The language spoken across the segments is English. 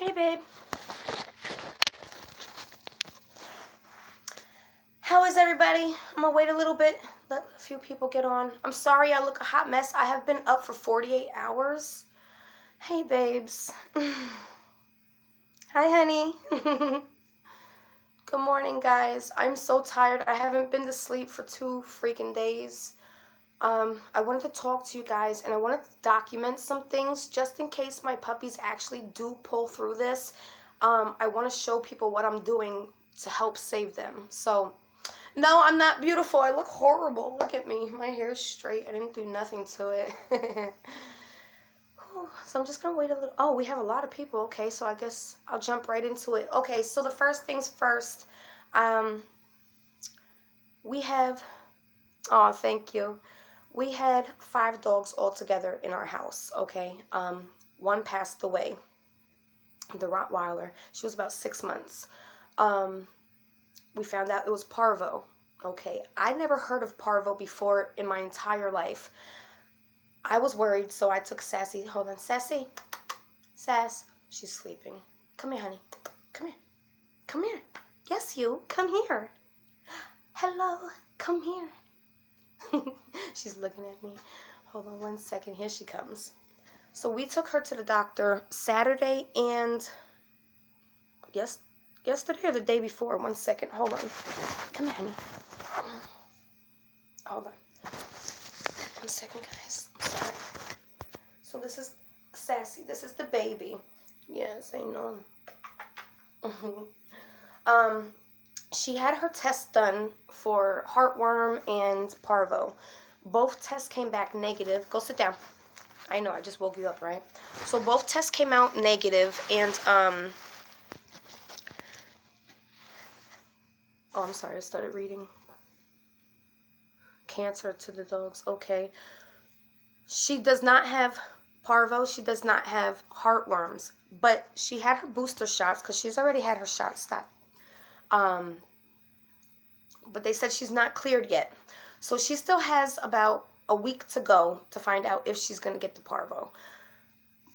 Hey, babe. How is everybody? I'm gonna wait a little bit, let a few people get on. I'm sorry I look a hot mess. I have been up for 48 hours. Hey, babes. Hi, honey. Good morning, guys. I'm so tired. I haven't been to sleep for 2 freaking days. I wanted to talk to you guys, and I wanted to document some things just in case my puppies actually do pull through this. I want to show people what I'm doing to help save them. So, no, I'm not beautiful. I look horrible. Look at me. My hair's straight. I didn't do nothing to it. So I'm just going to wait a little. Oh, we have a lot of people. Okay, so I guess I'll jump right into it. Okay, so the first things first. We have... Oh, thank you. We had 5 dogs altogether in our house, okay? One passed away, the Rottweiler. She was about 6 months. We found out it was Parvo. Okay, I never heard of Parvo before in my entire life. I was worried, so I took Sassy. Hold on, Sassy. Sass. She's sleeping. Come here, honey. Come here. Come here. Yes, you. Come here. Hello. Come here. She's looking at me. Hold on 1 second. Here she comes. So we took her to the doctor Saturday and yesterday or the day before. 1 second. Hold on. Come here, honey. Hold on. 1 second, guys. I'm sorry. So this is Sassy. This is the baby. Yes, I know. She had her test done for heartworm and parvo. Both tests came back negative. Go sit down. I know, I just woke you up, right? So both tests came out negative, and oh, I'm sorry, I started reading. Cancer to the dogs. Okay. She does not have parvo. She does not have heartworms, but she had her booster shots because she's already had her shot stopped. But they said she's not cleared yet. So she still has about a week to go to find out if she's going to get the parvo.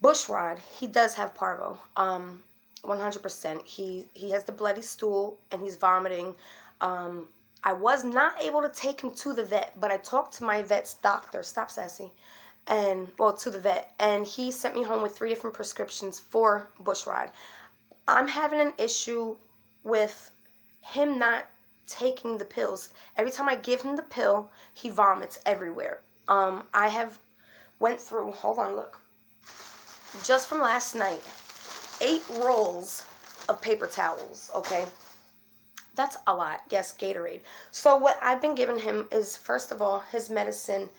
Bushrod, he does have parvo. 100%. He has the bloody stool and he's vomiting. I was not able to take him to the vet, but I talked to my vet's doctor. Stop, Sassy. And, well, to the vet. And he sent me home with 3 different prescriptions for Bushrod. I'm having an issue with him not taking the pills. Every time I give him the pill, he vomits everywhere. I have went through, hold on, look. Just from last night, 8 rolls of paper towels, okay? That's a lot. Yes, Gatorade. So what I've been giving him is, first of all, his medicine.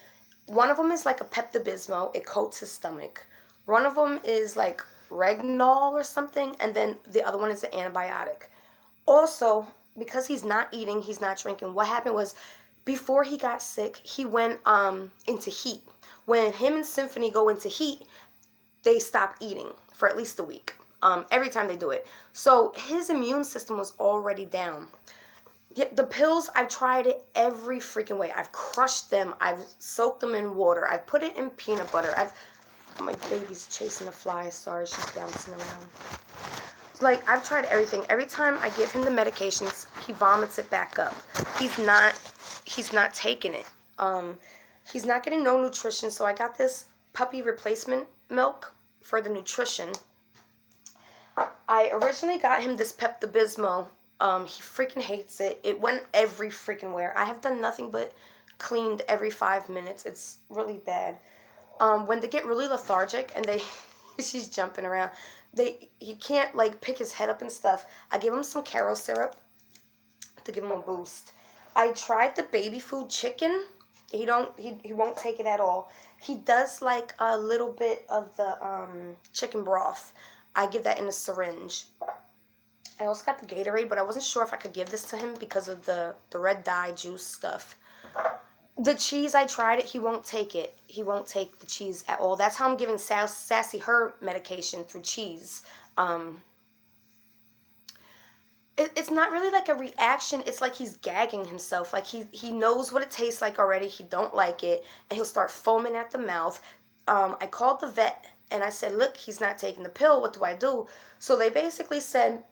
One of them is like a Pepto-Bismol. It coats his stomach. One of them is like Regnol or something, and then the other one is an antibiotic. Also, because he's not eating, he's not drinking, what happened was before he got sick, he went into heat. When him and Symphony go into heat, they stop eating for at least a week. Every time they do it. So his immune system was already down. The pills, I've tried it every freaking way. I've crushed them. I've soaked them in water. I've put it in peanut butter. My baby's chasing a fly. Sorry, she's bouncing around. Like, I've tried everything. Every time I give him the medications, he vomits it back up. He's not taking it. He's not getting no nutrition, so I got this puppy replacement milk for the nutrition. I originally got him this Pepto-Bismol. He freaking hates it. It went every freaking where. I have done nothing but cleaned every 5 minutes. It's really bad. When they get really lethargic and she's jumping around, he can't like pick his head up and stuff. I give him some Caro syrup to give him a boost. I tried the baby food chicken. He won't take it at all. He does like a little bit of the chicken broth. I give that in a syringe. I also got the Gatorade, but I wasn't sure if I could give this to him because of the red dye juice stuff. The cheese, I tried it. He won't take it. He won't take the cheese at all. That's how I'm giving Sassy her medication, through cheese. It's not really like a reaction. It's like he's gagging himself. Like he knows what it tastes like already. He don't like it, and he'll start foaming at the mouth. I called the vet And I said, look, he's not taking the pill. What do I do? So they basically said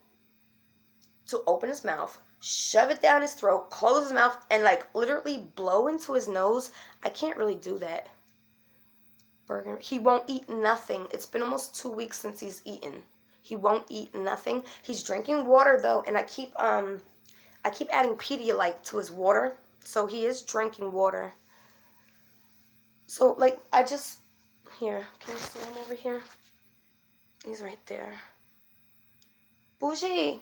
to open his mouth, shove it down his throat, close his mouth, and like literally blow into his nose. I can't really do that. Burger. He won't eat nothing. It's been almost 2 weeks since he's eaten. He won't eat nothing. He's drinking water though, and I keep adding Pedialyte to his water, so he is drinking water. So like here, can you see him over here? He's right there. Bougie.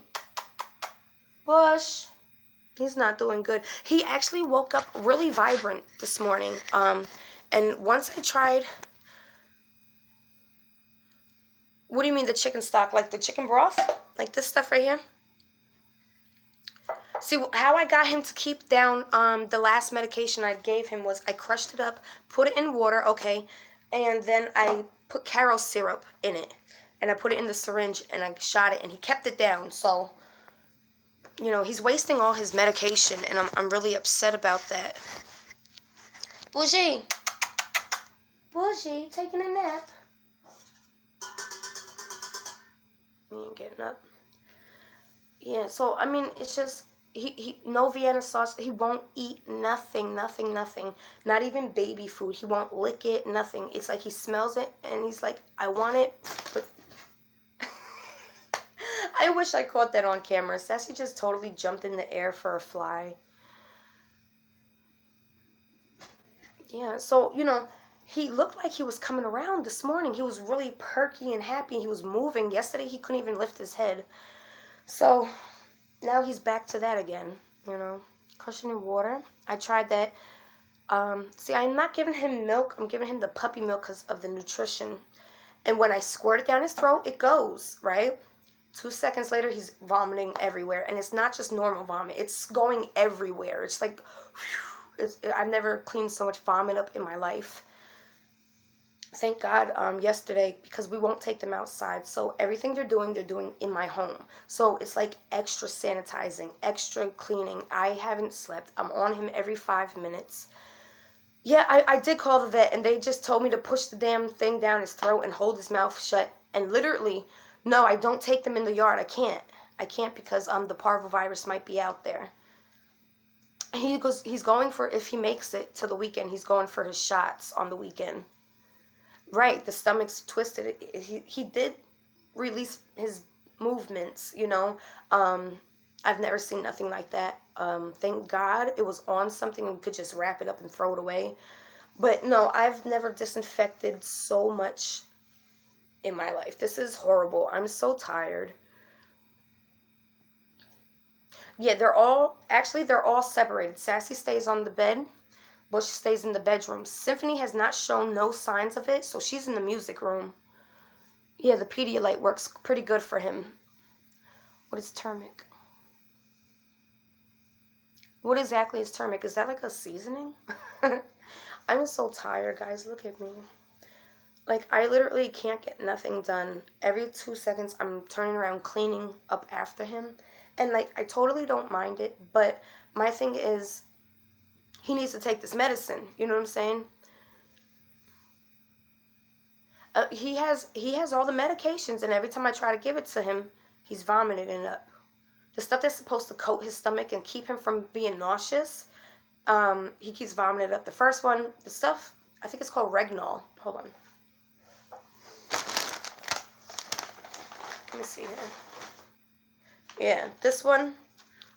Bush. He's not doing good. He actually woke up really vibrant this morning. And once I tried, what do you mean the chicken stock? Like the chicken broth? Like this stuff right here? See, how I got him to keep down the last medication I gave him was I crushed it up, put it in water, okay, and then I put Caro syrup in it. And I put it in the syringe and I shot it and he kept it down. So, you know, he's wasting all his medication and I'm really upset about that. Bougie. Bougie, taking a nap. He ain't getting up. Yeah, so, I mean, it's just, he no Vienna sauce. He won't eat nothing. Not even baby food. He won't lick it, nothing. It's like he smells it and he's like, I want it, but I wish I caught that on camera. Sassy just totally jumped in the air for a fly. Yeah, so, you know, he looked like he was coming around this morning. He was really perky and happy. He was moving. Yesterday, he couldn't even lift his head. So, now he's back to that again, you know. Cushioning water. I tried that. See, I'm not giving him milk. I'm giving him the puppy milk because of the nutrition. And when I squirt it down his throat, it goes, right? 2 seconds later, he's vomiting everywhere. And it's not just normal vomit. It's going everywhere. It's like, whew, I've never cleaned so much vomit up in my life. Thank God yesterday, because we won't take them outside. So everything they're doing in my home. So it's like extra sanitizing, extra cleaning. I haven't slept. I'm on him every 5 minutes. Yeah, I did call the vet, and they just told me to push the damn thing down his throat and hold his mouth shut. And literally, no, I don't take them in the yard. I can't because the parvovirus might be out there. He's going for, if he makes it to the weekend, he's going for his shots on the weekend. Right, the stomach's twisted. He did release his movements, you know. I've never seen nothing like that. Thank God it was on something and we could just wrap it up and throw it away. But no, I've never disinfected so much in my life. This is horrible. I'm so tired. Yeah, they're all separated. Sassy stays on the bed. Bush stays in the bedroom. Symphony has not shown no signs of it, so she's in the music room. Yeah, the Pedialyte works pretty good for him. What is turmeric? What exactly is turmeric? Is that like a seasoning? I'm so tired, guys. Look at me. Like, I literally can't get nothing done. Every 2 seconds, I'm turning around cleaning up after him. And, like, I totally don't mind it, but my thing is, he needs to take this medicine. You know what I'm saying? He has all the medications, and every time I try to give it to him, he's vomiting it up. The stuff that's supposed to coat his stomach and keep him from being nauseous, he keeps vomiting it up. The first one, the stuff, I think it's called Regnol. Hold on. Let me see here. Yeah, this one,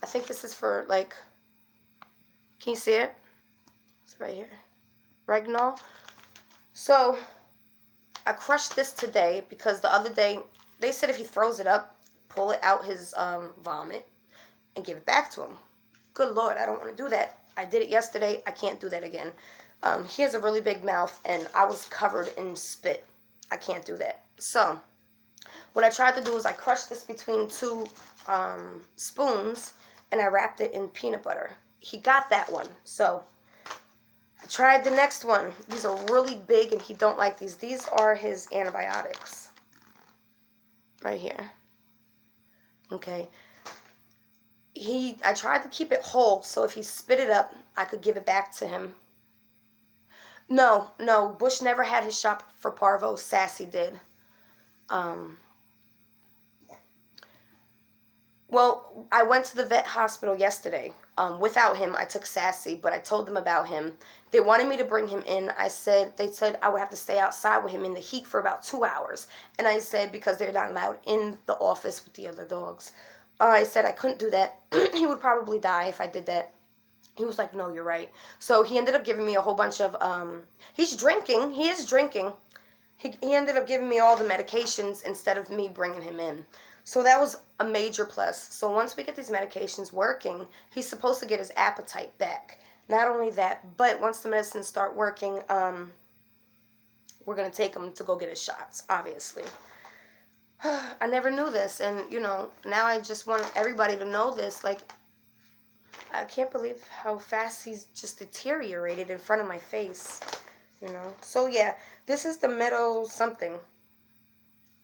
I think this is for, like, can you see it? It's right here. Regnol. So, I crushed this today because the other day, they said if he throws it up, pull it out his vomit and give it back to him. Good Lord, I don't want to do that. I did it yesterday. I can't do that again. He has a really big mouth, and I was covered in spit. I can't do that. So, what I tried to do is I crushed this between 2 spoons, and I wrapped it in peanut butter. He got that one. So, I tried the next one. These are really big, and he don't like these. These are his antibiotics. Right here. Okay. I tried to keep it whole, so if he spit it up, I could give it back to him. No, no. Bush never had his shot for parvo. Sassy did. Um, Well, I went to the vet hospital yesterday. Without him, I took Sassy, but I told them about him. They wanted me to bring him in. They said I would have to stay outside with him in the heat for about 2 hours. And I said, because they're not allowed in the office with the other dogs. I said I couldn't do that. He would probably die if I did that. He was like, no, you're right. So he ended up giving me a whole bunch of, he's drinking. He is drinking. He ended up giving me all the medications instead of me bringing him in. So that was a major plus. So once we get these medications working, he's supposed to get his appetite back. Not only that, but once the medicines start working, we're going to take him to go get his shots, obviously. I never knew this, and, now I just want everybody to know this. Like, I can't believe how fast he's just deteriorated in front of my face, So, yeah, this is the Meadow something.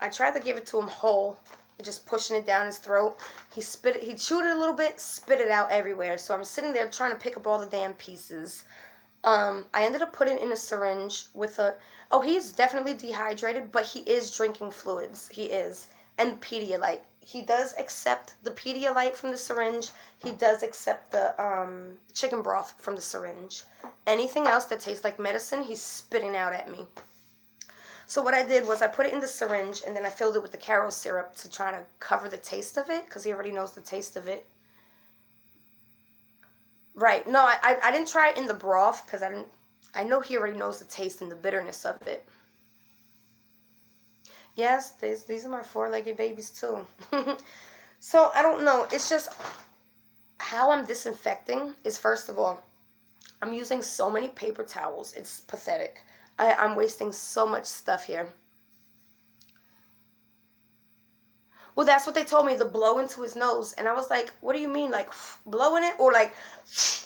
I tried to give it to him whole, just pushing it down his throat. He chewed it a little bit, spit it out everywhere. So I'm sitting there trying to pick up all the damn pieces. I ended up putting in a syringe with he's definitely dehydrated, but he is drinking fluids. He is. And Pedialyte. He does accept the Pedialyte from the syringe. He does accept the chicken broth from the syringe. Anything else that tastes like medicine, he's spitting out at me. So what I did was I put it in the syringe, and then I filled it with the Karo syrup to try to cover the taste of it, because he already knows the taste of it. Right. No, I didn't try it in the broth, because I know he already knows the taste and the bitterness of it. Yes, these are my four-legged babies too. So I don't know. It's just how I'm disinfecting is, first of all, I'm using so many paper towels. It's pathetic. I'm wasting so much stuff here. Well, that's what they told me, to blow into his nose. And I was like, what do you mean, like, blowing it? Or, like,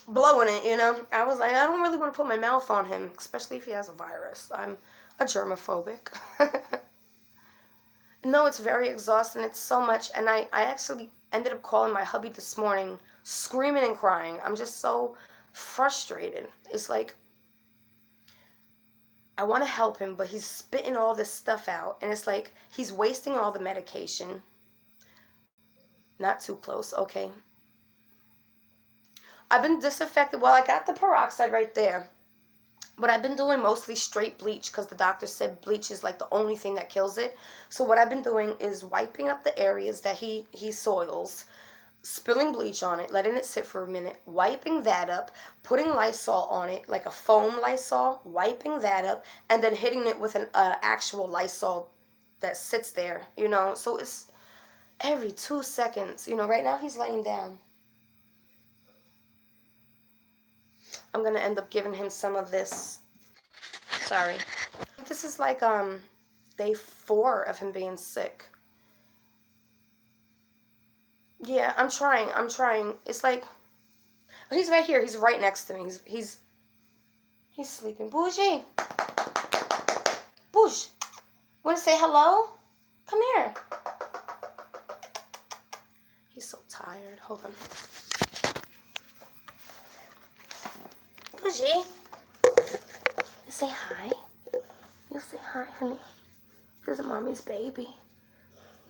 blowing it, I was like, I don't really want to put my mouth on him, especially if he has a virus. I'm a germophobic. No, it's very exhausting. It's so much. And I actually ended up calling my hubby this morning, screaming and crying. I'm just so frustrated. It's like, I want to help him, but he's spitting all this stuff out. And it's like, he's wasting all the medication. Not too close. Okay. I've been disinfected. Well, I got the peroxide right there. But I've been doing mostly straight bleach, because the doctor said bleach is like the only thing that kills it. So what I've been doing is wiping up the areas that he soils, spilling bleach on it, letting it sit for a minute, wiping that up, putting Lysol on it, like a foam Lysol, wiping that up, and then hitting it with an actual Lysol that sits there, So it's every 2 seconds. Right now he's laying down. I'm going to end up giving him some of this. Sorry. This is like day 4 of him being sick. Yeah, I'm trying. It's like, he's right here. He's right next to me. He's sleeping. Bougie. Bouge. Want to say hello? Come here. He's so tired. Hold on. Bougie. You say hi. You say hi, honey. This is mommy's baby.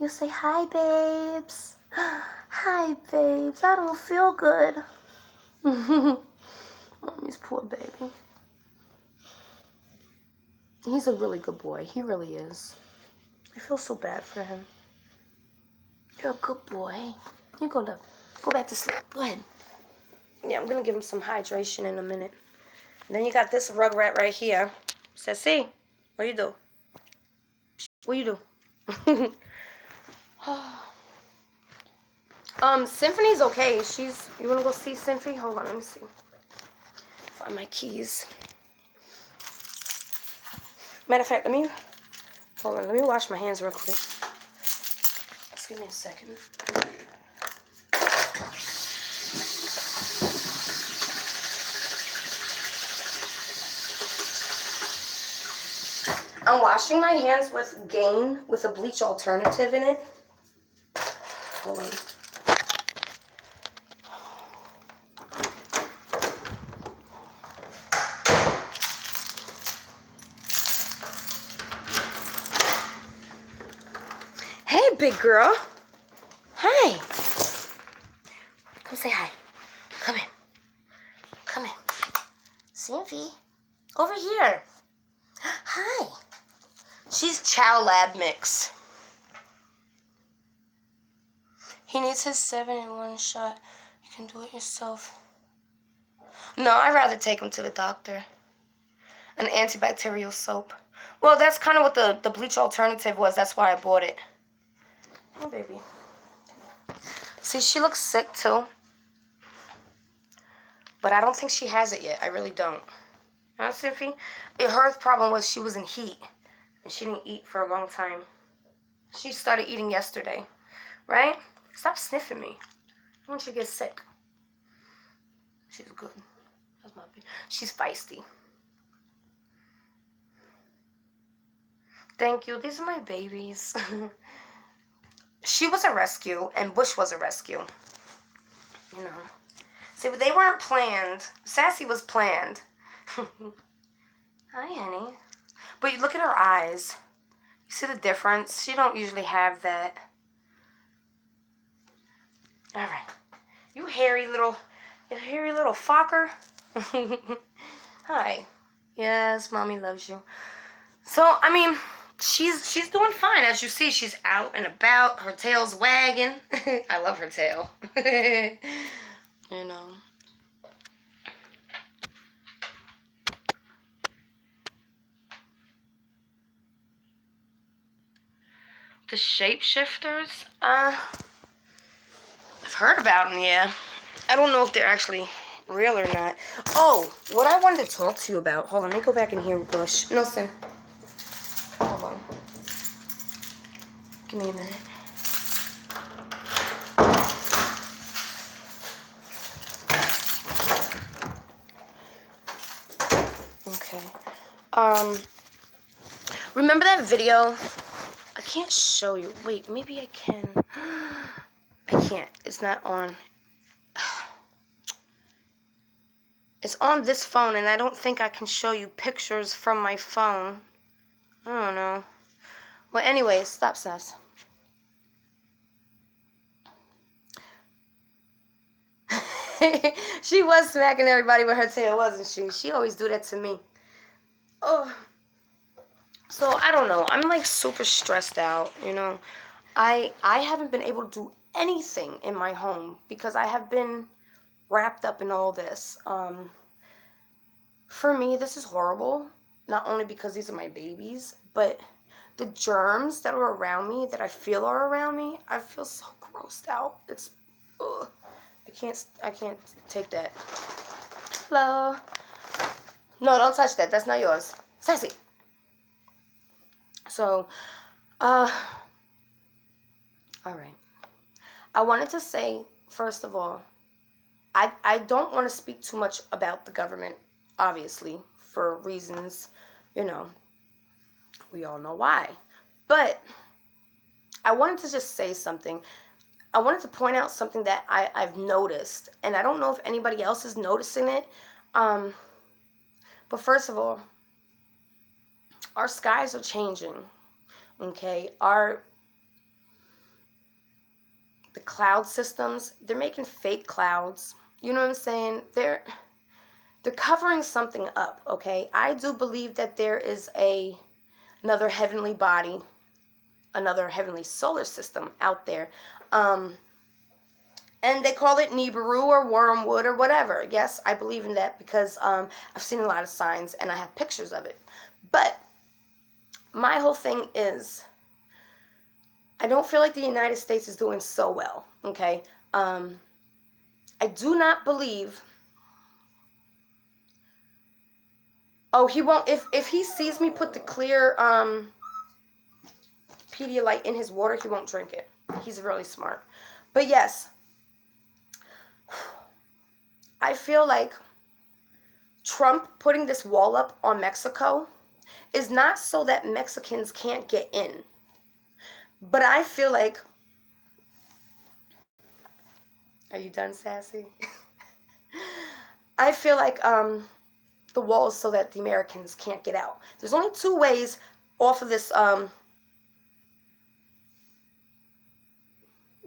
You say hi, babes. Hi, babes. I don't feel good. Mommy's poor baby. He's a really good boy. He really is. I feel so bad for him. You're a good boy. You're going to go back to sleep. Go ahead. Yeah, I'm going to give him some hydration in a minute. And then you got this rugrat right here. Sassy, what do you do? What do you do? Symphony's okay. You want to go see Symphony? Hold on, let me see. Find my keys. Matter of fact, let me wash my hands real quick. Just give me a second. I'm washing my hands with Gain with a bleach alternative in it. Hold on. big girl. Hi. Come say hi. Come in. Come in. Sniffy. Over here. Hi. She's Chow Lab Mix. He needs his 7-in-1 shot. You can do it yourself. No, I'd rather take him to the doctor. An antibacterial soap. Well, that's kind of what the bleach alternative was. That's why I bought it. Oh, baby. See, she looks sick, too. But I don't think she has it yet. I really don't. Huh, Siffy? Her problem was she was in heat. And she didn't eat for a long time. She started eating yesterday. Right? Stop sniffing me. I want you to get sick. She's good. That's my baby. She's feisty. Thank you. These are my babies. She was a rescue, and Bush was a rescue. You know. See, they weren't planned. Sassy was planned. Hi, honey. But you look at her eyes. You see the difference? She don't usually have that. All right. You hairy little fucker. Hi. Yes, mommy loves you. So, I mean, she's doing fine. As you see, she's out and about. Her tail's wagging. I love her tail. You know. The shapeshifters? I've heard about them, yeah. I don't know if they're actually real or not. Oh, what I wanted to talk to you about. Hold on, let me go back in here, Bush. Nelson. Hold on. Give me a minute. Okay. Remember that video? I can't show you. Wait, maybe I can. I can't. It's not on. It's on this phone, and I don't think I can show you pictures from my phone. I don't know. Well, anyways, stop, Sass. She was smacking everybody with her tail, wasn't she? She always do that to me. Oh. So, I don't know. I'm, like, super stressed out, you know. I haven't been able to do anything in my home because I have been wrapped up in all this. For me, this is horrible. Not only because these are my babies, but the germs that are around me, that I feel are around me, I feel so grossed out. It's, ugh. I can't take that. Hello. No, don't touch that. That's not yours. Sassy. So, all right. I wanted to say, first of all, I don't want to speak too much about the government, obviously, for reasons, you know, we all know why. But I wanted to just say something. I wanted to point out something that I've noticed, and I don't know if anybody else is noticing it. But first of all, our skies are changing, okay? The cloud systems, they're making fake clouds. You know what I'm saying? They're covering something up, okay? I do believe that there is another heavenly body, another heavenly solar system out there. And they call it Nibiru or Wormwood or whatever. Yes, I believe in that because I've seen a lot of signs and I have pictures of it. But my whole thing is, I don't feel like the United States is doing so well, okay? I do not believe... Oh, he won't... If he sees me put the clear Pedialyte in his water, he won't drink it. He's really smart. But yes, I feel like Trump putting this wall up on Mexico is not so that Mexicans can't get in. But I feel like... Are you done, Sassy? I feel like the wall is so that the Americans can't get out. There's only two ways off of this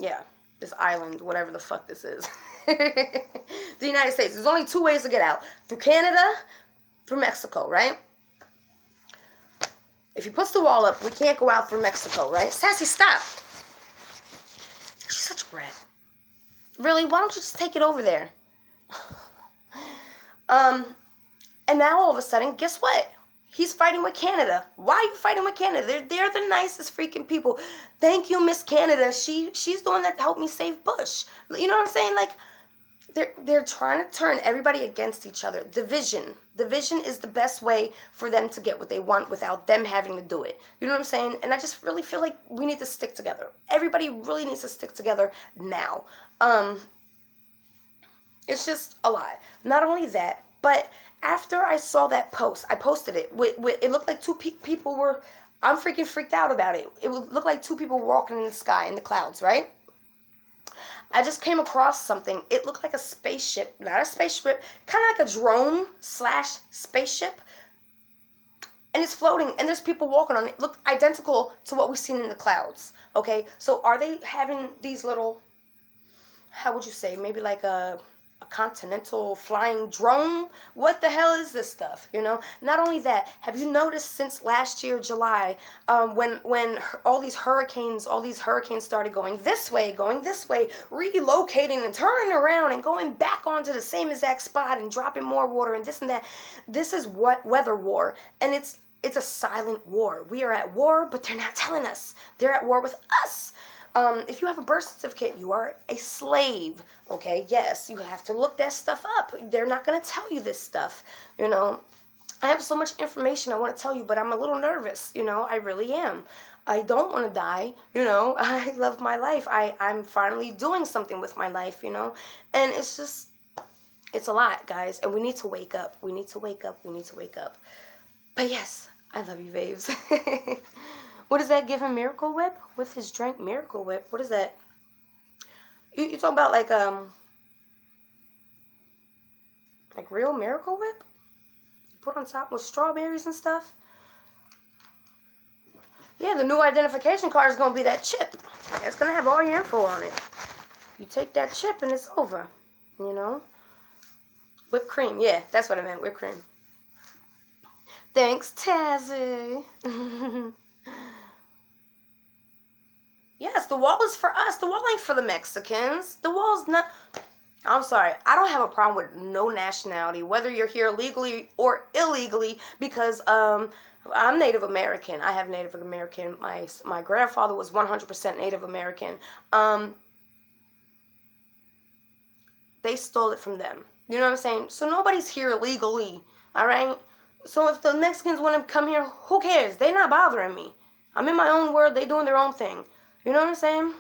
Yeah, this island, whatever the fuck this is. The United States. There's only two ways to get out. Through Canada, through Mexico, right? If he puts the wall up, we can't go out through Mexico, right? Sassy, stop. She's such a brat. Really? Why don't you just take it over there? And now all of a sudden, guess what? He's fighting with Canada. Why are you fighting with Canada? They're the nicest freaking people. Thank you, Miss Canada. She's the one that helped me save Bush. You know what I'm saying? Like, they're trying to turn everybody against each other. Division is the best way for them to get what they want without them having to do it. You know what I'm saying? And I just really feel like we need to stick together. Everybody really needs to stick together now. It's just a lot. Not only that, but after I saw that post, I posted it. It looked like two people were. I'm freaking freaked out about it. It looked like two people walking in the sky, in the clouds, right? I just came across something. It looked like a spaceship, not a spaceship, kind of like a drone / spaceship. And it's floating, and there's people walking on it. It looked identical to what we've seen in the clouds. Okay, so are they having these little, how would you say, maybe like a continental flying drone? What the hell is this stuff? You know, not only that, have you noticed since last year July, when all these hurricanes started going this way, relocating and turning around and going back onto the same exact spot and dropping more water and this and that? This is what weather war, and it's a silent war. We are at war, but they're not telling us. They're at war with us. If you have a birth certificate, you are a slave. Okay, yes, you have to look that stuff up. They're not going to tell you this stuff. You know, I have so much information I want to tell you, but I'm a little nervous. You know, I really am. I don't want to die. You know, I love my life. I'm finally doing something with my life, you know, and it's just, it's a lot, guys, and we need to wake up. We need to wake up. We need to wake up. But yes, I love you, babes. What is that? Give him Miracle Whip with his drink? Miracle Whip. What is that? You talking about like real Miracle Whip? Put on top with strawberries and stuff. Yeah, the new identification card is gonna be that chip. It's gonna have all your info on it. You take that chip and it's over. You know. Whipped cream. Yeah, that's what I meant. Whipped cream. Thanks, Tazzy. Yes, the wall is for us. The wall ain't for the Mexicans. The wall's not. I'm sorry. I don't have a problem with no nationality, whether you're here legally or illegally, because I'm Native American. I have Native American. My grandfather was 100% Native American. They stole it from them. You know what I'm saying? So nobody's here legally. All right. So if the Mexicans want to come here, who cares? They're not bothering me. I'm in my own world. They doing their own thing. You know what I'm saying?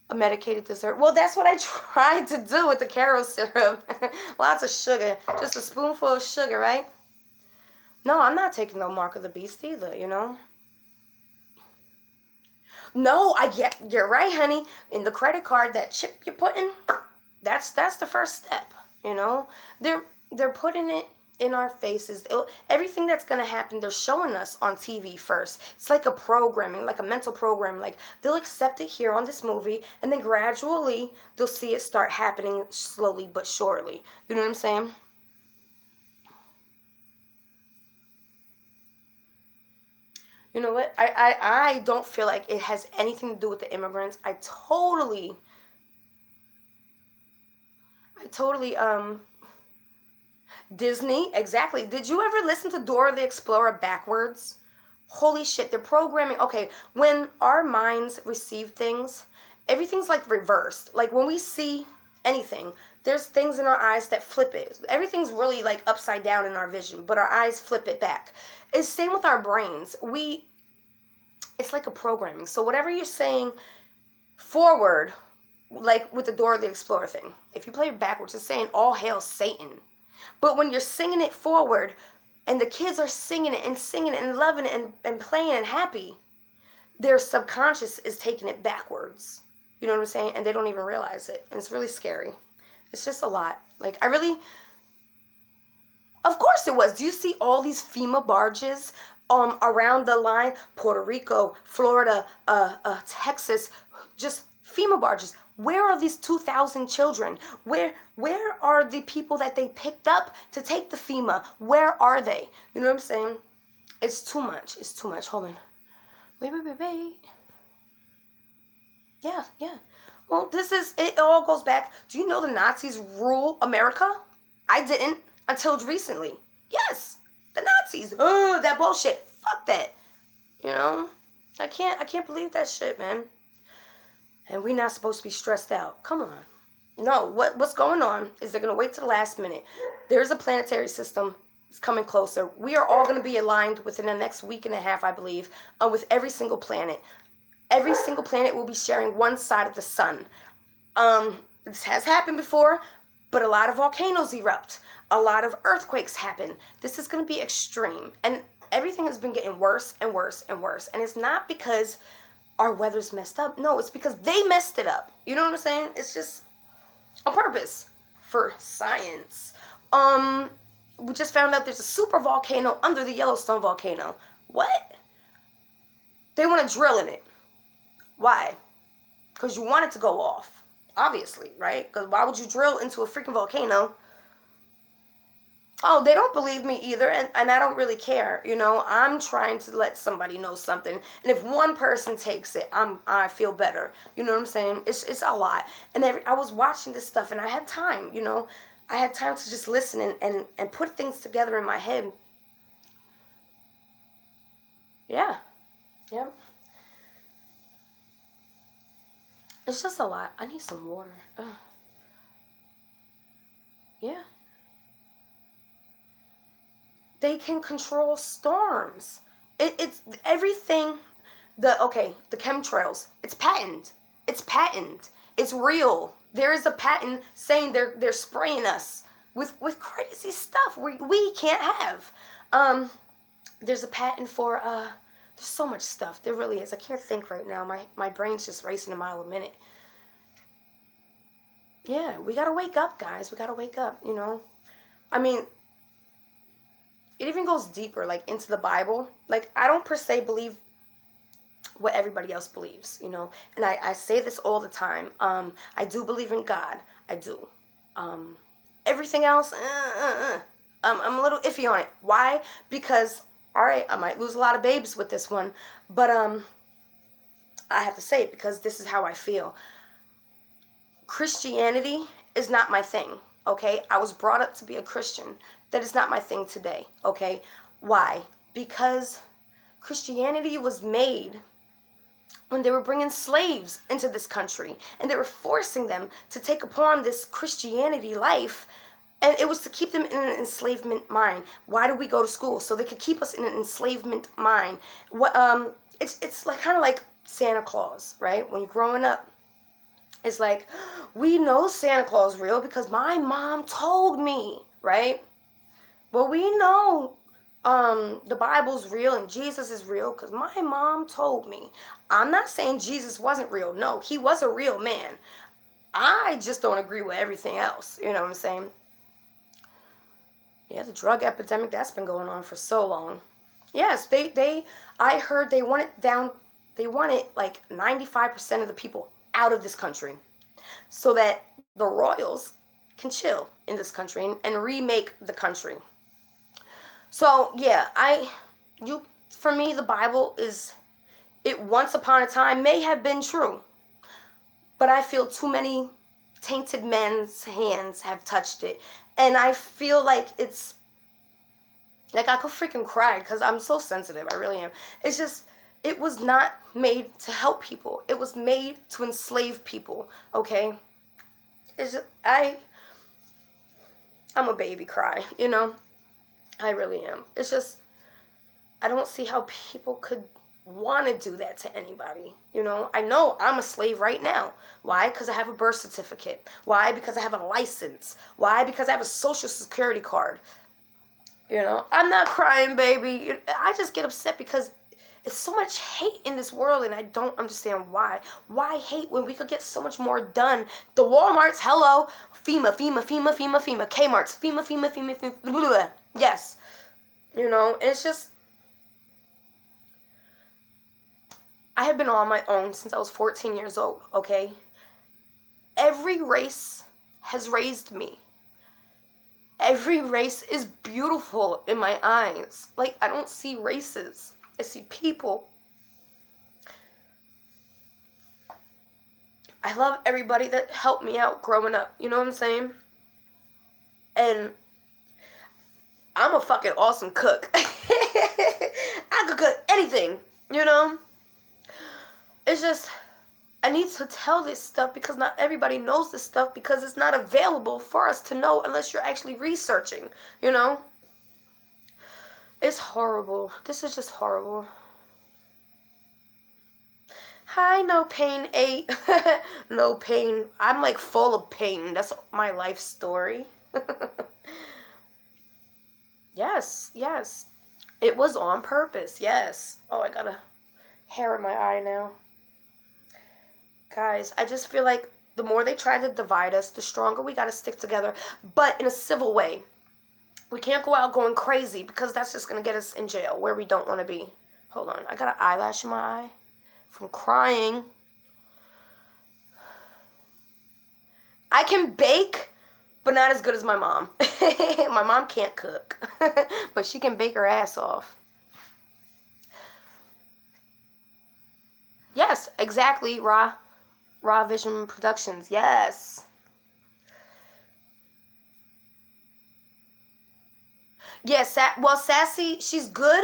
A medicated dessert. Well, that's what I tried to do with the Karo syrup. Lots of sugar. Just a spoonful of sugar, right? No, I'm not taking no Mark of the Beast either, you know? No, you're right, honey. In the credit card, that chip you're putting, that's the first step, you know? They're putting it in our faces. Everything that's going to happen, they're showing us on TV first. It's like a programming, like a mental program. Like, they'll accept it here on this movie, and then gradually they'll see it start happening slowly but surely. You know what I'm saying? You know what? I don't feel like it has anything to do with the immigrants. I totally Disney, exactly. Did you ever listen to Dora the Explorer backwards? Holy shit, they're programming. Okay, when our minds receive things, everything's like reversed. Like when we see anything, there's things in our eyes that flip it. Everything's really like upside down in our vision, but our eyes flip it back. It's same with our brains. It's like a programming. So whatever you're saying forward, like with the Dora the Explorer thing, if you play it backwards, it's saying all hail Satan. But when you're singing it forward and the kids are singing it and loving it and playing and happy, their subconscious is taking it backwards. You know what I'm saying? And they don't even realize it. And it's really scary. It's just a lot. Like, of course it was. Do you see all these FEMA barges around the line? Puerto Rico, Florida, Texas, just FEMA barges. Where are these 2,000 children? Where are the people that they picked up to take the FEMA? Where are they? You know what I'm saying? It's too much. It's too much. Hold on. Wait. Yeah. Well, it all goes back. Do you know the Nazis rule America? I didn't until recently. Yes, the Nazis. Oh, that bullshit. Fuck that. You know? I can't believe that shit, man. And we're not supposed to be stressed out. Come on. No, what's going on is they're going to wait to the last minute. There's a planetary system. It's coming closer. We are all going to be aligned within the next week and a half, I believe, with every single planet. Every single planet will be sharing one side of the sun. This has happened before, but a lot of volcanoes erupt. A lot of earthquakes happen. This is going to be extreme. And everything has been getting worse and worse and worse. And it's not because our weather's messed up. No, it's because they messed it up. You know what I'm saying? It's just on purpose for science. We just found out there's a super volcano under the Yellowstone volcano. What? They want to drill in it. Why? Because you want it to go off. Obviously, right? Because why would you drill into a freaking volcano? Oh, they don't believe me either, and I don't really care. You know, I'm trying to let somebody know something, and if one person takes it, I feel better. You know what I'm saying? It's a lot, and I was watching this stuff, and I had time. You know, I had time to just listen and put things together in my head. Yeah, yep. It's just a lot. I need some water. Ugh. Yeah. They can control storms. It's everything. The chemtrails. It's patent. It's patent. It's real. There is a patent saying they're spraying us with crazy stuff we can't have. There's a patent for there's so much stuff. There really is. I can't think right now. My brain's just racing a mile a minute. Yeah, we gotta wake up, guys. We gotta wake up. You know, I mean, it even goes deeper, like into the Bible. Like, I don't per se believe what everybody else believes, you know. And I say this all the time. I do believe in God. I do. Everything else, I'm a little iffy on it. Why? Because, all right, I might lose a lot of babes with this one, but I have to say it because this is how I feel. Christianity is not my thing, okay? I was brought up to be a Christian. That is not my thing today, okay? Why? Because Christianity was made when they were bringing slaves into this country, and they were forcing them to take upon this Christianity life, and it was to keep them in an enslavement mind. Why do we go to school? So they could keep us in an enslavement mind. It's like kind of like Santa Claus, right? When you're growing up, it's like, we know Santa Claus is real because my mom told me, right? Well, we know the Bible's real and Jesus is real because my mom told me. I'm not saying Jesus wasn't real. No, he was a real man. I just don't agree with everything else. You know what I'm saying? Yeah, the drug epidemic, that's been going on for so long. Yes, I heard they want like 95% of the people out of this country so that the royals can chill in this country and remake the country. So yeah, for me, the Bible it once upon a time may have been true, but I feel too many tainted men's hands have touched it, and I feel like it's like I could freaking cry because I'm so sensitive. I really am. It's just, it was not made to help people. It was made to enslave people. Okay, it's just, I'm a baby cry. You know. I really am. It's just, I don't see how people could want to do that to anybody. You know, I know I'm a slave right now. Why? Because I have a birth certificate. Why? Because I have a license. Why? Because I have a social security card. You know, I'm not crying, baby. I just get upset because there's so much hate in this world and I don't understand why. Why hate when we could get so much more done? The Walmarts, hello. FEMA. Kmart's, FEMA. Yes. You know, it's just, I have been on my own since I was 14 years old, okay? Every race has raised me. Every race is beautiful in my eyes. Like, I don't see races. I see people. I love everybody that helped me out growing up. You know what I'm saying? And I'm a fucking awesome cook. I could cook anything, you know? It's just, I need to tell this stuff because not everybody knows this stuff because it's not available for us to know unless you're actually researching, you know? It's horrible. This is just horrible. Hi, No Pain 8. No pain. I'm like full of pain. That's my life story. Yes, yes. It was on purpose, yes. Oh, I got a hair in my eye now. Guys, I just feel like the more they try to divide us, the stronger we gotta stick together, but in a civil way. We can't go out going crazy because that's just gonna get us in jail where we don't want to be. Hold on, I got an eyelash in my eye from crying. I can bake, but not as good as my mom. My mom can't cook, but she can bake her ass off. Yes, exactly, Raw Vision Productions. Yes. Yes, well, Sassy, she's good,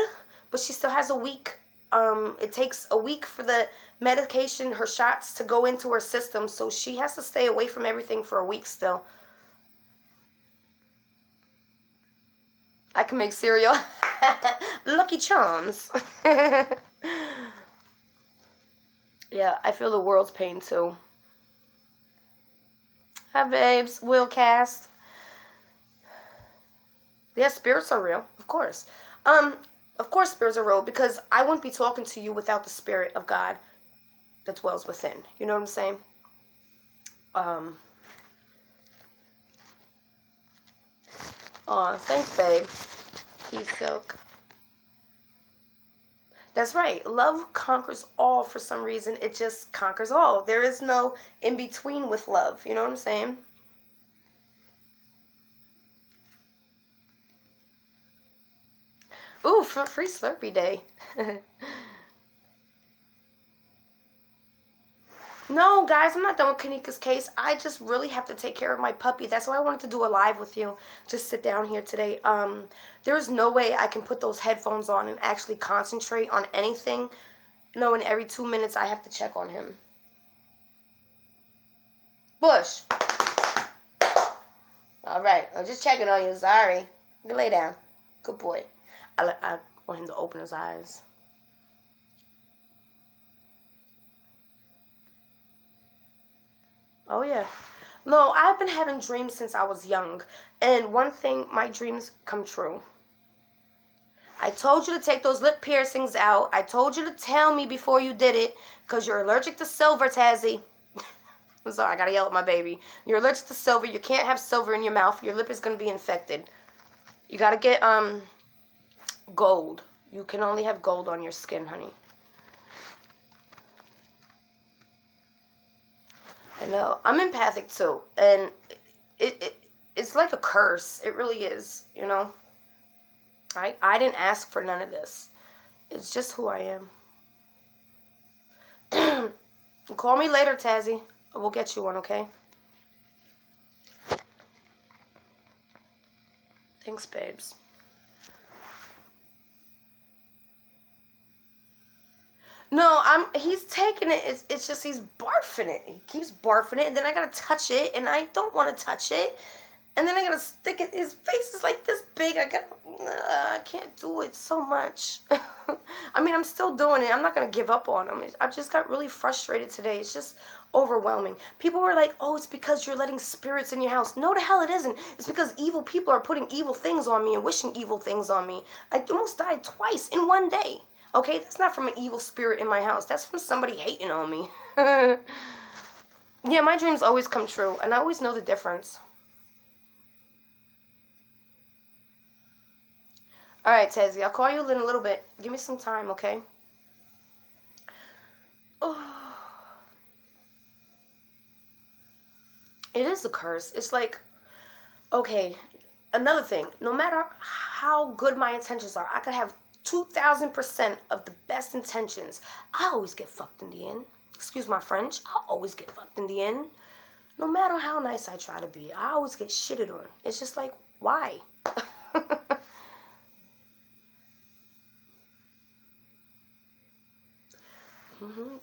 but she still has a week. It takes a week for the medication, her shots to go into her system, so she has to stay away from everything for a week still. I can make cereal. Lucky Charms. Yeah, I feel the world's pain too. Hi, babes. Will cast. Yeah, spirits are real, of course. Um, of course spirits are real because I wouldn't be talking to you without the spirit of God that dwells within. You know what I'm saying? Um, oh, thanks, babe. Peace, Silk. That's right. Love conquers all for some reason. It just conquers all. There is no in between with love. You know what I'm saying? Ooh, free Slurpee Day. No, guys, I'm not done with Kanika's case. I just really have to take care of my puppy. That's why I wanted to do a live with you. Just sit down here today. There's no way I can put those headphones on and actually concentrate on anything, knowing every 2 minutes I have to check on him. Bush. All right, I'm just checking on you. Sorry. You can lay down. Good boy. I want him to open his eyes. Oh, yeah. No, I've been having dreams since I was young. And one thing, my dreams come true. I told you to take those lip piercings out. I told you to tell me before you did it because you're allergic to silver, Tazzy. I'm sorry, I gotta yell at my baby. You're allergic to silver. You can't have silver in your mouth. Your lip is gonna be infected. You gotta get gold. You can only have gold on your skin, honey. I know. I'm empathic too, and it's like a curse. It really is, you know. I didn't ask for none of this. It's just who I am. Call me later, Tazzy. We'll get you one, okay? Thanks, babes. No, he's taking it. It's just he's barfing it. He keeps barfing it, and then I gotta touch it, and I don't want to touch it. And then I gotta stick it. His face is like this big. I can't do it so much. I mean, I'm still doing it. I'm not gonna give up on him. I just got really frustrated today. It's just overwhelming. People were like, "Oh, it's because you're letting spirits in your house." No, the hell it isn't. It's because evil people are putting evil things on me and wishing evil things on me. I almost died twice in one day. Okay, that's not from an evil spirit in my house. That's from somebody hating on me. Yeah, my dreams always come true, and I always know the difference. All right, Tezzy, I'll call you in a little bit. Give me some time, okay? It is a curse. It's like, okay, another thing, no matter how good my intentions are, I could have 2,000% of the best intentions. I always get fucked in the end. Excuse my French. I always get fucked in the end. No matter how nice I try to be, I always get shitted on. It's just like, why?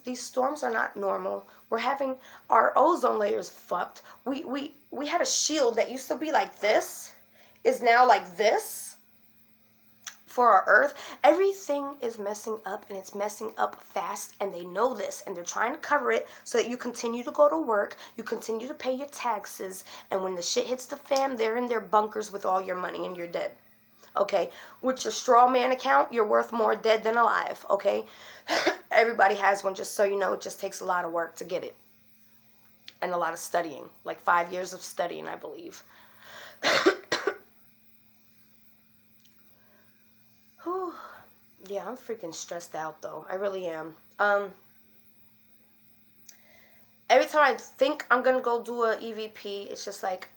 These storms are not normal. We're having our ozone layers fucked. We had a shield that used to be like this, is now like this for our earth. Everything is messing up, and it's messing up fast, and they know this, and they're trying to cover it so that you continue to go to work, you continue to pay your taxes, and when the shit hits the fan, they're in their bunkers with all your money and you're dead. Okay, with your straw man account, you're worth more dead than alive. Okay. Everybody has one, just so you know. It just takes a lot of work to get it, and a lot of studying, like 5 years of studying, I believe. Whew. Yeah, I'm freaking stressed out though. I really am. Every time I think I'm gonna go do a EVP, it's just like,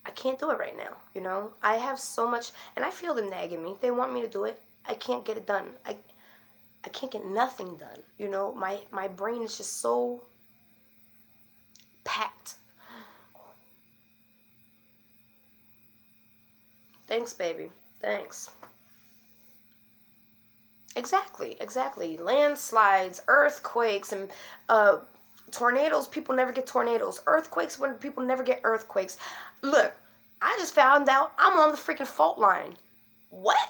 I can't do it right now. You know, I have so much, and I feel them nagging me. They want me to do it. I can't get it done. I can't get nothing done. You know, my brain is just so packed. Thanks, baby. Thanks. Exactly. Landslides, earthquakes, and uh, tornadoes. People never get tornadoes. Earthquakes, when people never get earthquakes. Look, I just found out I'm on the freaking fault line. What?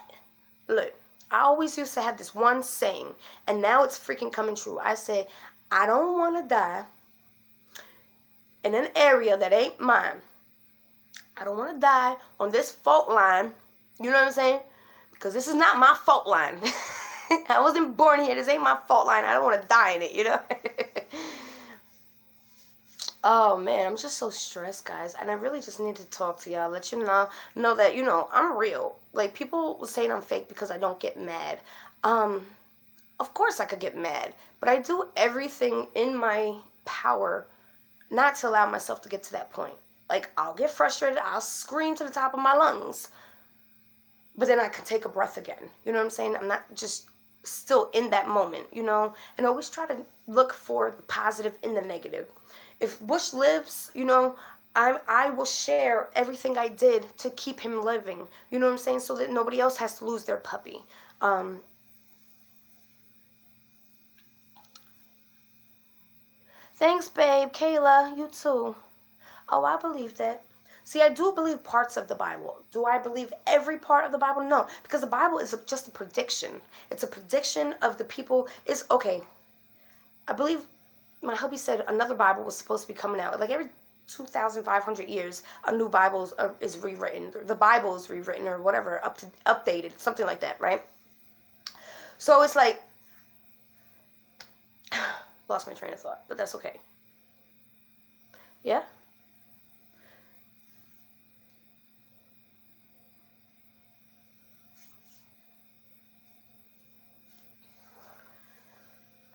Look, I always used to have this one saying, and now it's freaking coming true. I say, I don't want to die in an area that ain't mine. I don't want to die on this fault line. You know what I'm saying? Because this is not my fault line. I wasn't born here. This ain't my fault line. I don't want to die in it, you know? Oh man, I'm just so stressed, guys, and I really just need to talk to y'all, let you know that, I'm real. Like, people will say I'm fake because I don't get mad. Um, of course I could get mad, but I do everything in my power not to allow myself to get to that point. Like, I'll get frustrated, I'll scream to the top of my lungs, but then I can take a breath again. You know what I'm saying? I'm not just still in that moment, and always try to look for the positive in the negative. If Bush lives, I will share everything I did to keep him living. You know what I'm saying? So that nobody else has to lose their puppy. Thanks, babe. Kayla, you too. Oh, I believe that. See, I do believe parts of the Bible. Do I believe every part of the Bible? No, because the Bible is just a prediction. It's a prediction of the people. It's okay. I believe my hubby said another Bible was supposed to be coming out. Like every 2,500 years, a new Bible is rewritten. The Bible is rewritten or whatever, updated, something like that, right? So it's like, lost my train of thought, but that's okay. Yeah?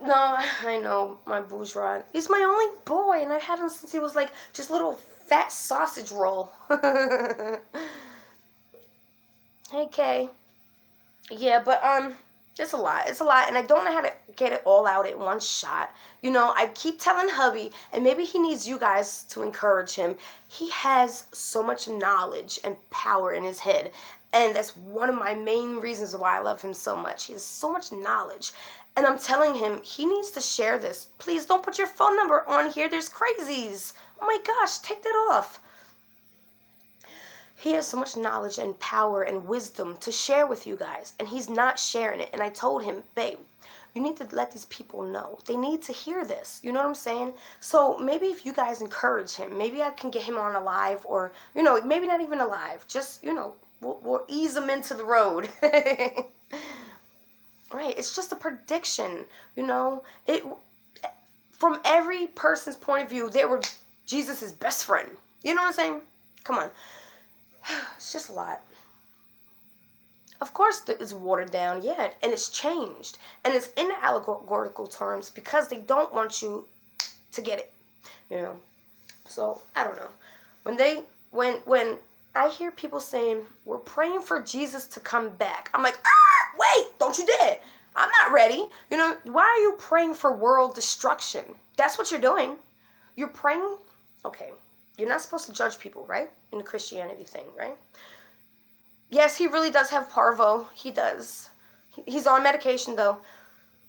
No, I know, my bourgeois. He's my only boy, and I've had him since he was like just little fat sausage roll. Hey, Kay. Yeah, but it's a lot. It's a lot, and I don't know how to get it all out at one shot. I keep telling hubby, and maybe he needs you guys to encourage him. He has so much knowledge and power in his head, and that's one of my main reasons why I love him so much. He has so much knowledge, and I'm telling him he needs to share this. Please don't put your phone number on here. There's crazies. Oh my gosh, take that off. He has so much knowledge and power and wisdom to share with you guys, and he's not sharing it. And I told him, babe, you need to let these people know. They need to hear this. You know what I'm saying? So maybe if you guys encourage him, maybe I can get him on a live, or, maybe not even a live. Just, we'll ease him into the road. Right? It's just a prediction, It, from every person's point of view, they were Jesus' best friend. You know what I'm saying? Come on. It's just a lot. Of course it's watered down, yeah, and it's changed. And it's in allegorical terms because they don't want you to get it, So I don't know. When I hear people saying we're praying for Jesus to come back, I'm like, wait, don't you dare! I'm not ready. You know, why are you praying for world destruction? That's what you're doing. You're praying. Okay, you're not supposed to judge people, right? In the Christianity thing, right? Yes, he really does have parvo. He does. He's on medication though.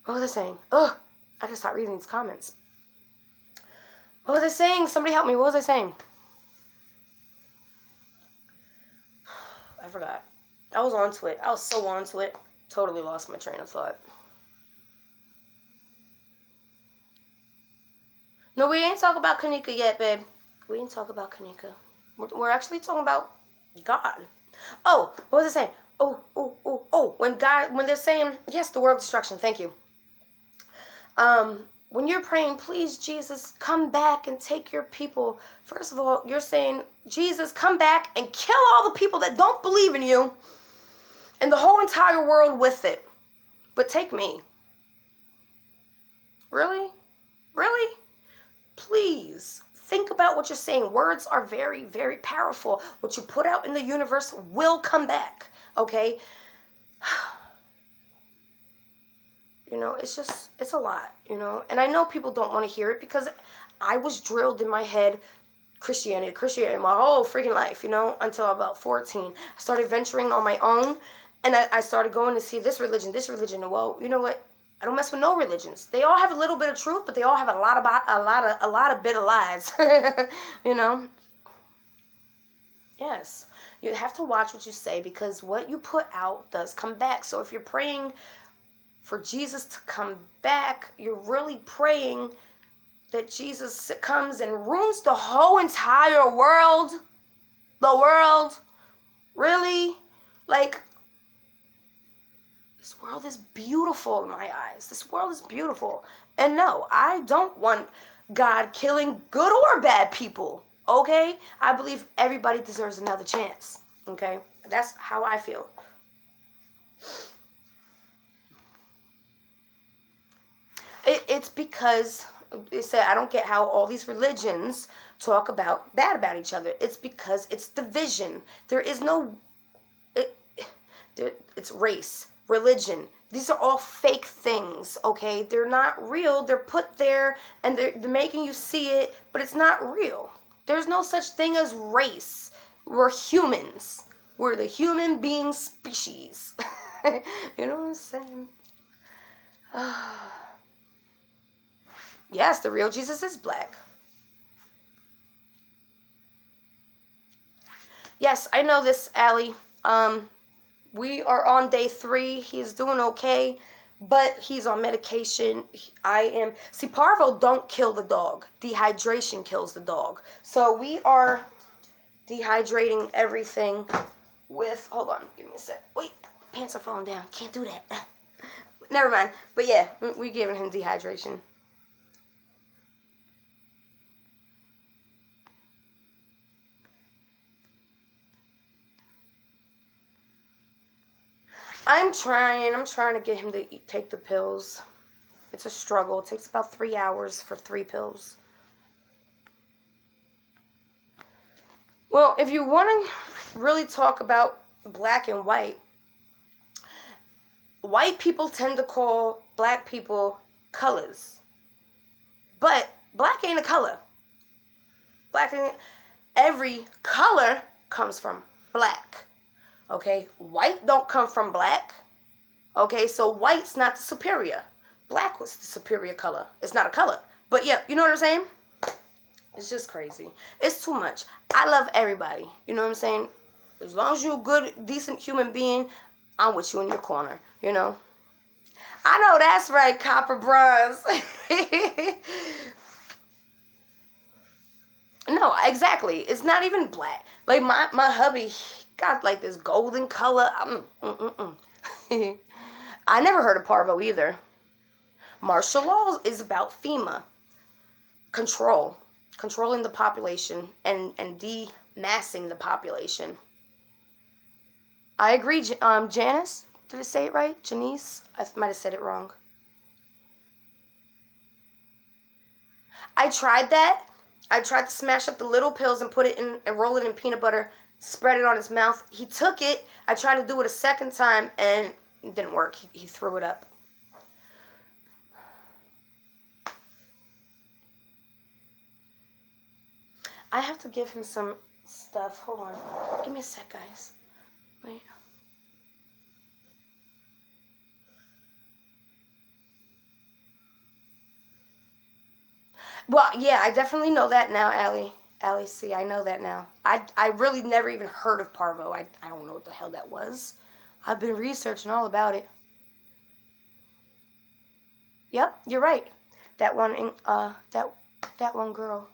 What was I saying? Ugh, I just stopped reading these comments. What was I saying? Somebody help me. What was I saying? I forgot. I was onto it. I was so onto it. Totally lost my train of thought. No, we ain't talking about Kanika yet, babe. We ain't talking about Kanika. We're actually talking about God. Oh, what was I saying? Oh. When they're saying, yes, the world destruction. Thank you. When you're praying, please, Jesus, come back and take your people. First of all, you're saying, Jesus, come back and kill all the people that don't believe in you and the whole entire world with it. But take me. Really? Really? Please think about what you're saying. Words are very, very powerful. What you put out in the universe will come back. Okay? You know, it's a lot, you know. And I know people don't want to hear it because I was drilled in my head Christianity my whole freaking life, you know, until about 14. I started venturing on my own, and I started going to see this religion. And well, you know what? I don't mess with no religions. They all have a little bit of truth, but they all have a lot of bit of lies. You know? Yes. You have to watch what you say because what you put out does come back. So if you're praying for Jesus to come back, you're really praying that Jesus comes and ruins the whole entire world. The world. Really? Like, this world is beautiful in my eyes. This world is beautiful. And no, I don't want God killing good or bad people. Okay? I believe everybody deserves another chance. Okay? That's how I feel. It's because they said I don't get how all these religions talk bad about each other. It's because it's division. There is no it's race, religion. These are all fake things, okay? They're not real. They're put there and they're making you see it, but it's not real. There's no such thing as race. We're humans. We're the human being species. You know what I'm saying? Yes, the real Jesus is black. Yes, I know this, Allie. We are on day 3. He's doing okay, but he's on medication. See, parvo don't kill the dog. Dehydration kills the dog. So we are dehydrating everything with, hold on, give me a sec. Wait, pants are falling down. Can't do that. Never mind. But yeah, we're giving him dehydration. I'm trying to get him to take the pills. It's a struggle. It takes about 3 hours for 3 pills. Well, if you want to really talk about black and white people tend to call black people colors. But black ain't a color. Every color comes from black. Okay? White don't come from black. Okay? So white's not the superior. Black was the superior color. It's not a color. But yeah, you know what I'm saying? It's just crazy. It's too much. I love everybody. You know what I'm saying? As long as you're a good, decent human being, I'm with you in your corner. You know? I know that's right, copper bronze. No, exactly. It's not even black. Like my hubby got like this golden color. I never heard of parvo either. Martial law is about FEMA. Controlling the population and demassing the population. I agree, Janice. Did I say it right? Janice? I might have said it wrong. I tried that. I tried to smash up the little pills and put it in and roll it in peanut butter, spread it on his mouth. He took it. I tried to do it a second time and it didn't work. He threw it up. I have to give him some stuff. Hold on. Give me a sec, guys. Wait. Well, yeah, I definitely know that now, Allie. Allie C, I know that now. I really never even heard of parvo. I don't know what the hell that was. I've been researching all about it. Yep, you're right. That one, that one girl.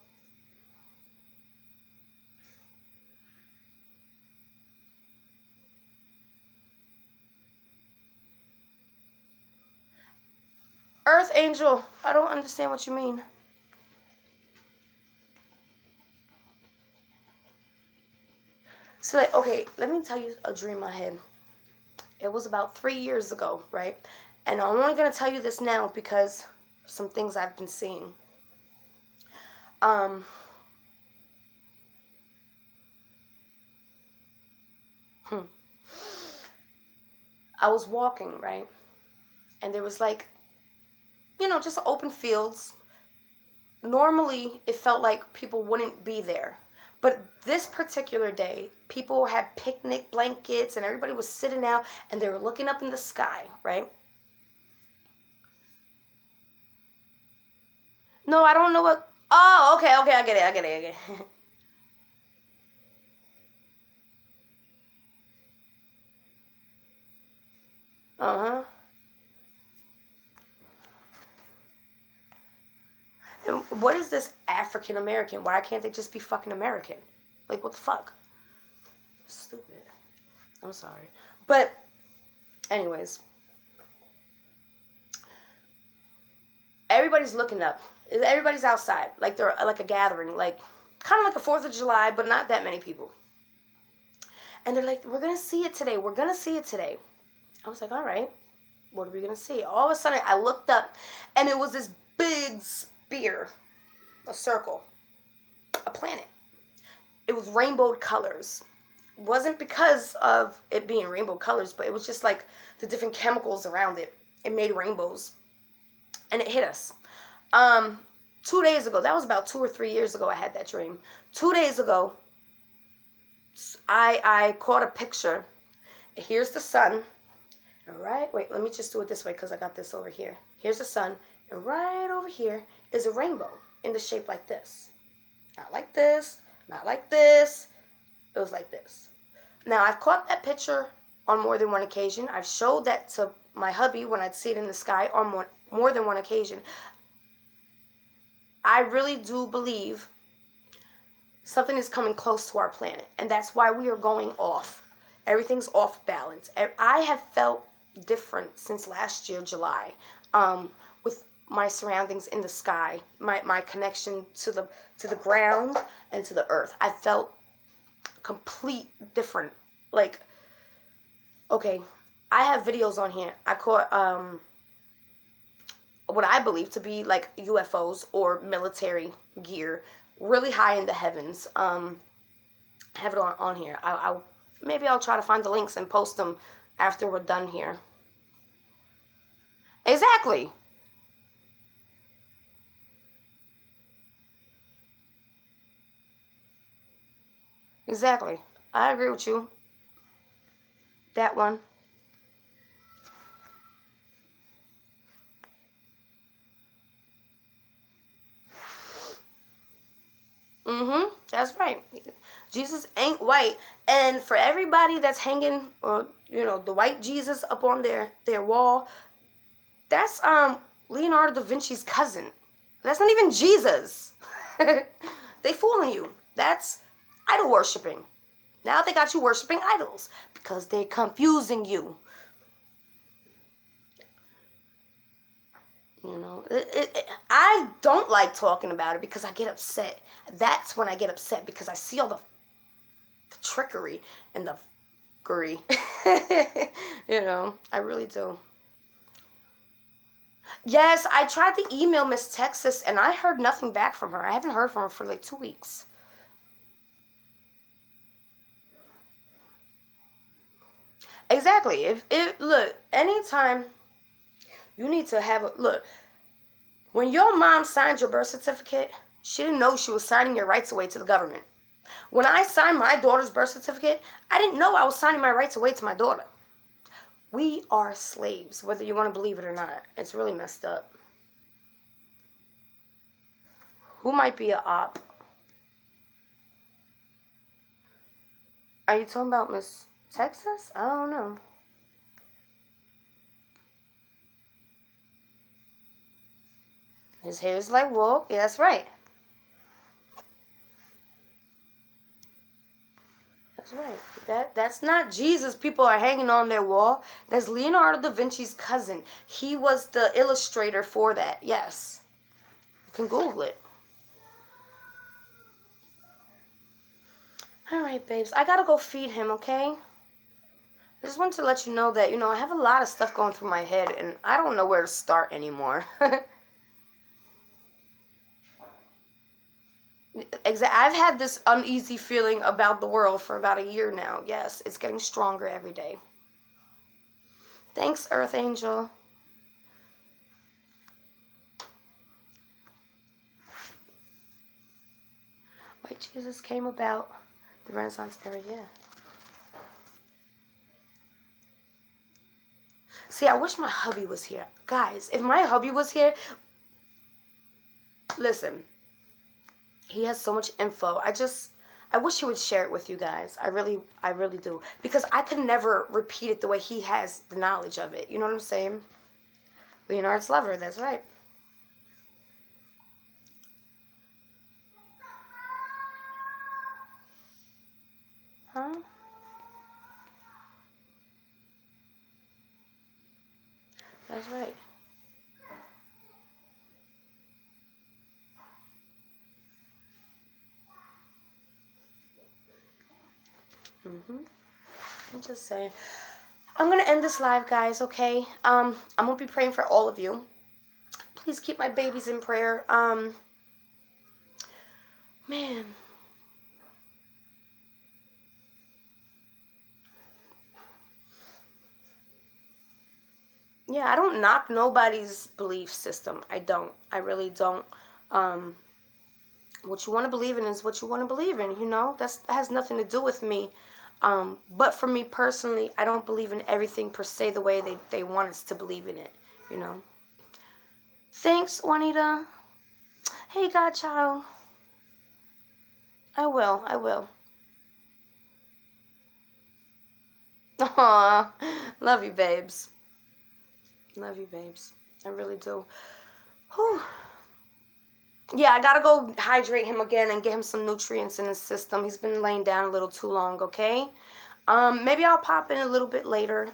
Earth Angel, I don't understand what you mean. So, like, okay, let me tell you a dream I had. It was about 3 years ago, right? And I'm only gonna tell you this now because some things I've been seeing. Um, hmm. I was walking, right? And there was like, just open fields. Normally, it felt like people wouldn't be there. But this particular day, people had picnic blankets and everybody was sitting out and they were looking up in the sky, right? No, I don't know what. Oh, okay, okay, I get it, I get it, I get it. Uh huh. And what is this African American? Why can't they just be fucking American? Like, what the fuck? Stupid. I'm sorry. But, anyways, everybody's looking up. Everybody's outside. Like, they're like a gathering. Like, kind of like a 4th of July, but not that many people. And they're like, we're going to see it today. We're going to see it today. I was like, all right. What are we going to see? All of a sudden, I looked up, and it was this big spear, a circle, a planet. It was rainbow colors. It wasn't because of it being rainbow colors, but it was just like the different chemicals around it. It made rainbows, and it hit us. Um, 2 days ago, that was about 2 or 3 years ago. I had that dream. 2 days ago, I caught a picture. Here's the sun. All right, wait, let me just do it this way because I got this over here. Here's the sun, and right over here is a rainbow in the shape like this. Not like this, not like this. It was like this. Now, I've caught that picture on more than one occasion. I've showed that to my hubby when I'd see it in the sky on more than one occasion. I really do believe something is coming close to our planet, and that's why we are going off. Everything's off balance. I have felt different since last year, July, with my surroundings in the sky, my connection to the ground and to the earth. I felt complete different. Like, okay, I have videos on here. I caught what I believe to be like UFOs or military gear really high in the heavens. I have it on here. Maybe I'll try to find the links and post them after we're done here. Exactly. Exactly. I agree with you. That one. Mm-hmm. That's right. Jesus ain't white. And for everybody that's hanging, or the white Jesus up on their wall, that's Leonardo da Vinci's cousin. That's not even Jesus. They fooling you. That's idol worshiping. Now they got you worshiping idols because they're confusing you. I don't like talking about it because I get upset. That's when I get upset because I see all the trickery and the fuckery. I really do. Yes, I tried to email Miss Texas and I heard nothing back from her. I haven't heard from her for like 2 weeks. Exactly. If look, anytime you need to have a look, when your mom signed your birth certificate, she didn't know she was signing your rights away to the government. When I signed my daughter's birth certificate, I didn't know I was signing my rights away to my daughter. We are slaves, whether you want to believe it or not. It's really messed up. Who might be a op? Are you talking about Miss Texas? I don't know. His hair is like wool. Yeah, that's right. That's right. That's not Jesus people are hanging on their wall. That's Leonardo da Vinci's cousin. He was the illustrator for that. Yes. You can Google it. All right, babes. I gotta go feed him, okay? I just wanted to let you know that, I have a lot of stuff going through my head and I don't know where to start anymore. I've had this uneasy feeling about the world for about a year now. Yes, it's getting stronger every day. Thanks, Earth Angel. White Jesus came about the Renaissance era, yeah. See, I wish my hubby was here. Guys, if my hubby was here, listen, he has so much info. I wish he would share it with you guys. I really do. Because I could never repeat it the way he has the knowledge of it. You know what I'm saying? Leonard's lover, that's right. Huh? That's right. I'm just saying. I'm gonna end this live, guys, okay? I'm gonna be praying for all of you. Please keep my babies in prayer. Man. Yeah, I don't knock nobody's belief system. I don't. I really don't. Um, what you want to believe in is what you want to believe in, that has nothing to do with me. But for me personally, I don't believe in everything per se the way they want us to believe in it. Thanks, Juanita. Hey, Godchild. I will. Aw, love you, babes. Love you, babes. I really do. Whew. Yeah, I gotta go hydrate him again and get him some nutrients in his system. He's been laying down a little too long, okay? Maybe I'll pop in a little bit later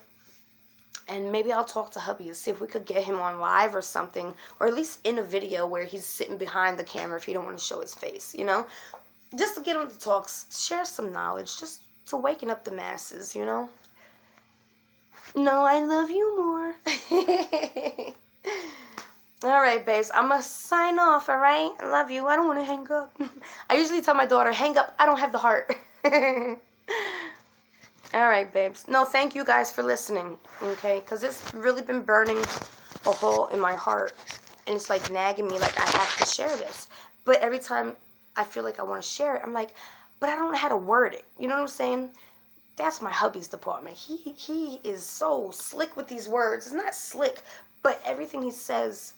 and maybe I'll talk to hubby to see if we could get him on live or something, or at least in a video where he's sitting behind the camera if he don't want to show his face. Just to get him to talk, share some knowledge, just to waken up the masses. No, I love you more. All right, babes. I'm going to sign off, all right? I love you. I don't want to hang up. I usually tell my daughter, hang up. I don't have the heart. All right, babes. No, thank you guys for listening, okay? Because it's really been burning a hole in my heart. And it's like nagging me like I have to share this. But every time I feel like I want to share it, I'm like, but I don't know how to word it. You know what I'm saying? That's my hubby's department. He is so slick with these words. It's not slick, but everything he says,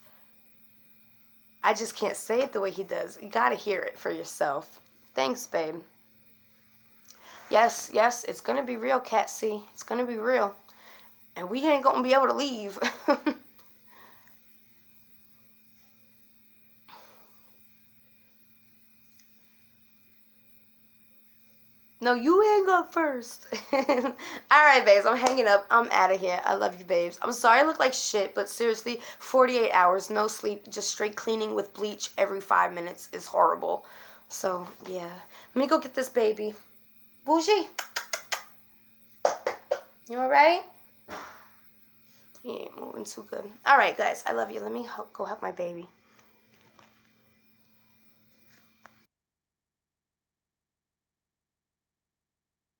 I just can't say it the way he does. You gotta hear it for yourself. Thanks, babe. Yes, it's gonna be real, Catsy. It's gonna be real. And we ain't gonna be able to leave. No, you hang up first. All right, babes, I'm hanging up. I'm out of here. I love you, babes. I'm sorry I look like shit, but seriously, 48 hours, no sleep, just straight cleaning with bleach every 5 minutes is horrible. So, yeah. Let me go get this baby. Bougie, you all right? He ain't moving too good. All right, guys. I love you. Let me go help my baby.